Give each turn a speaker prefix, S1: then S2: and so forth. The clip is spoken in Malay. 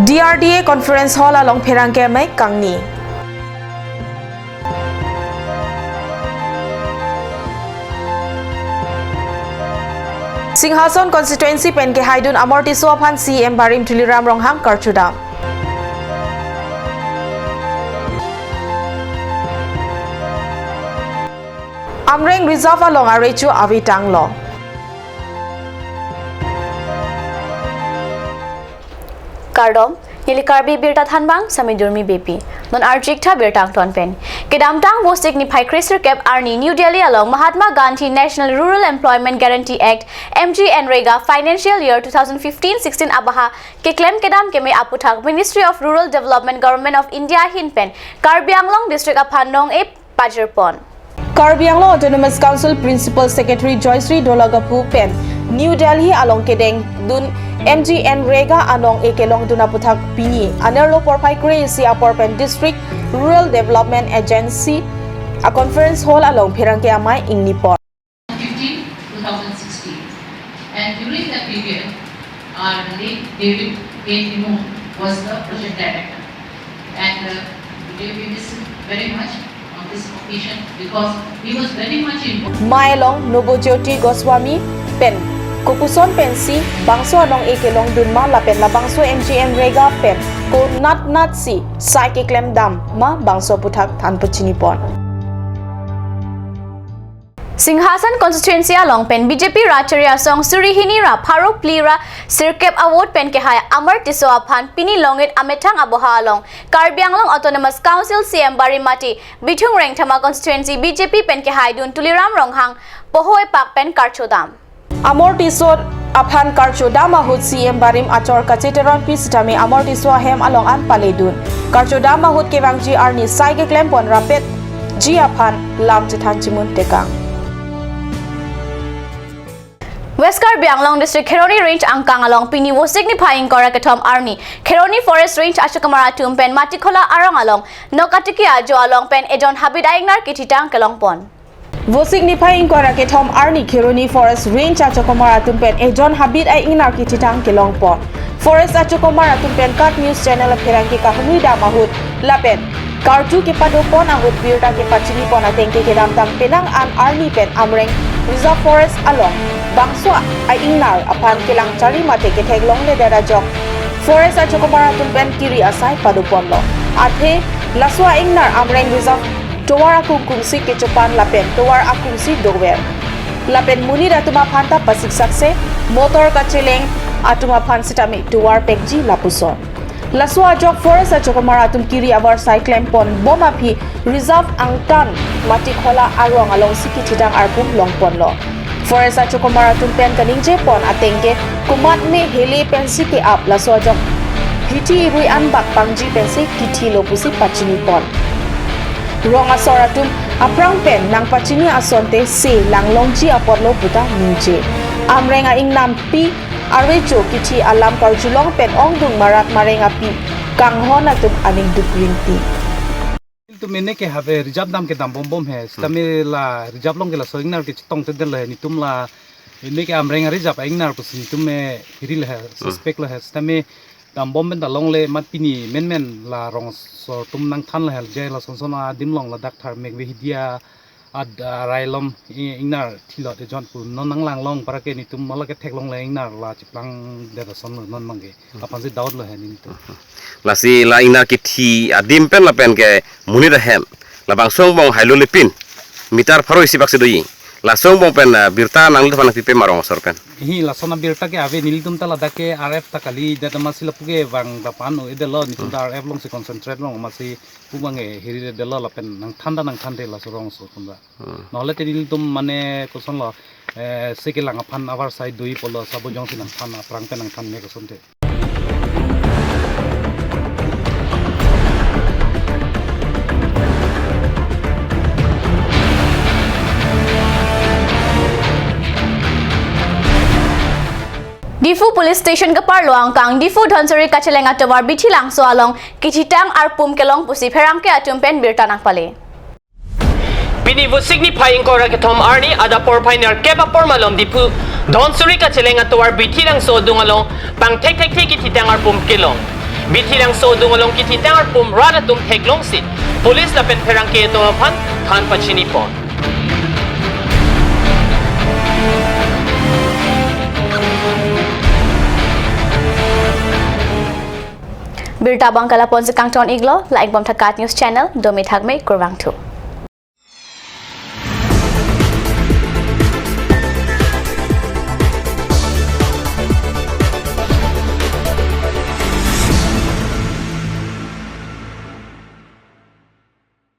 S1: DRDA Conference Hall along Pherangke Mai Kangni. Singhason constituency Penke Haidun Amortiso upon CM Barim Tuliram Rongham Karchudam. Amreng Reserve along Arechu Avitang Law.
S2: Kardom Nilikarbi Birta Thanbang Samidurmi BP Non Arjikta Birtang Tonpen Kedamtang was signified Christer Cap Arni New Delhi along Mahatma Gandhi National Rural Employment Guarantee Act MGNREGA Financial Year 2015-16 Abaha Keklem Kedam Keme Aputhak Ministry of Rural Development Government of India Hinpen Karbi Anglong District of Hanong E Pajarpon
S1: Karbi Anglong Autonomous Council Principal Secretary Joycery Dolagapu Pen New Delhi along Kedeng Dun MGNREGA anong ekelong dunaputhak pini anerlo porpai kresi aporpen District Rural Development Agency a conference hall along Pherangke Amai in Nippon
S3: 2016 and during that period our late David K. was the project director and we miss very much on this occasion because he was very much involved.
S1: Mailong Nobojyoti Goswami Pen Kupuson pensi bangso anong ekelong dunma lapen la bangso MGNREGA pen ko nat si saike klem dam ma bangso puthak thanpu chinipon
S2: Singhasan constituency along pen BJP Racharia song Surihini Ra Pharuk Plira Sirkep Award pen ke haya Amar Tiso Aphan Pini Longit Ametang Aboha along Karbi Anglong Autonomous Council CM Barimati Bithung Reng Thama constituency BJP pen ke haidun Tuliram Ronghang Pohoi Pak pen Karchodam
S1: Amortisor Aphan Karchodam ahut CM Barim Achor Kacheteron Pisitame Amortiso hem along an paledun Karchodam ahut kewangji arni saike klem pon rapet ji Aphan lam chithan chimun tekang
S2: West Karbi Anglong District Kheroni Range Angkang along Pini was signifying Korakatom Arni Kheroni Forest Range Achukamara Tumpen Matikola Arong along Nokatiki Ajo along Pen Ejon Habid Aingnar Kititang Kelong Pon
S1: wo signifying Korakatom Arni Kheroni Forest Range Achukamara Tumpen Ejon Habid Aingnar Kititang Kelong Pon Forest Achukamara Tumpen Kat News Channel Pherangke Kahuni Damahut Lapen Karju ke padopon ahut birta ke pachini pon atengke ke damtam penang an Arni pen Amreng Reserve Forest along bangso ay ingnar apan kilang chari mate ke theglong le dera jok Forest Achukamara Tumpen kiri asai padopon lo athe laswa ingnar Amreng Reserve towar akung kungsi ke chupan lapen towar akungsi dower lapen muni ratuma phanta pasik sakse motor ka chileng atuma phan sitami towar pekji lapuson Laswa jok Forest Achukamara tum kiri abar cyclone pon boma phi reserve angtan mati khola arong along siki chidang arpum longpon lo Forest Achukamara tum pen kaningje pon atengke kumat me hele pensi ke up laswa jok hiti rui an bak pangji pensi kiti lo pusi pachini pon rong asoratum aprang pen nang pachini asonte se langlongji apotlo puta ninje amrenga ingnam pi Arwecho kiti alam karjulong pen ongdung marat marenga pi kanghon atum aning dukrinti
S4: तो मैंने के have reserve दाम के दाम बम है तमे ला रिजर्व लोंग के ला सोइंगनार के चितोंग ते दल है नि तुम ला इने के आमरेंग रिजर्व आइंगनार को सिन तुम में हिरिल है सस्पेक्ट ला है तमे दाम बम बेन दा लोंग ले मत पिनी मेन ला रोंग सो तुम नंग थान ला है जे ला सोना दिम लोंग ला डाक्टर मेक वे हिदिया ad railom ingnar thilo de jonpur non nanglang long para ke ni tum mala ke theklong la ingnar la chiplang de da son non mangi apan se daud lo he ni to
S5: la si la ingnar ki thi adim pen la pen ke muni da hem la bang song bong hailo le pin mitar pharo isi bakse doi la song bong pen birta nang le phana pipe marong sor pen
S4: hi la sona birta ke ave nil tum tala da ke rf ta kali da ma sila puge bang da pan o de lo ni tum da rf long se concentrate long ma si pugang e hiri de lo la pen nang thande la sorong so tum da নহলে তেদিল তুম মানে কোসন ল সেকেলাং ফান আবার সাই দুই পলো সাবো জংসি নাং ফান প্রাং পেনাং ফান মে কোসনতে
S2: Difu Police Station ke parlo angkang Difu Dhonsari kacelenga tawar bithi langso along kichitang arpum kelong pusi Pherangke atumpen birtanang pale
S6: Pini wo signifying Korakatom Arni ada por pioneer keba por malom Difu Dhonsari kacelenga tawar bithi langso dungalong pang tek kititang arpum kelong Bitilang so dungolong kiti tangar pum rada tum teglong sit. Police la pen perang ke to pan kan pachinipon.
S2: Birta bang kalapon sa Kangton Iglo, like bom thakat news channel, domi thagme kurwang tu.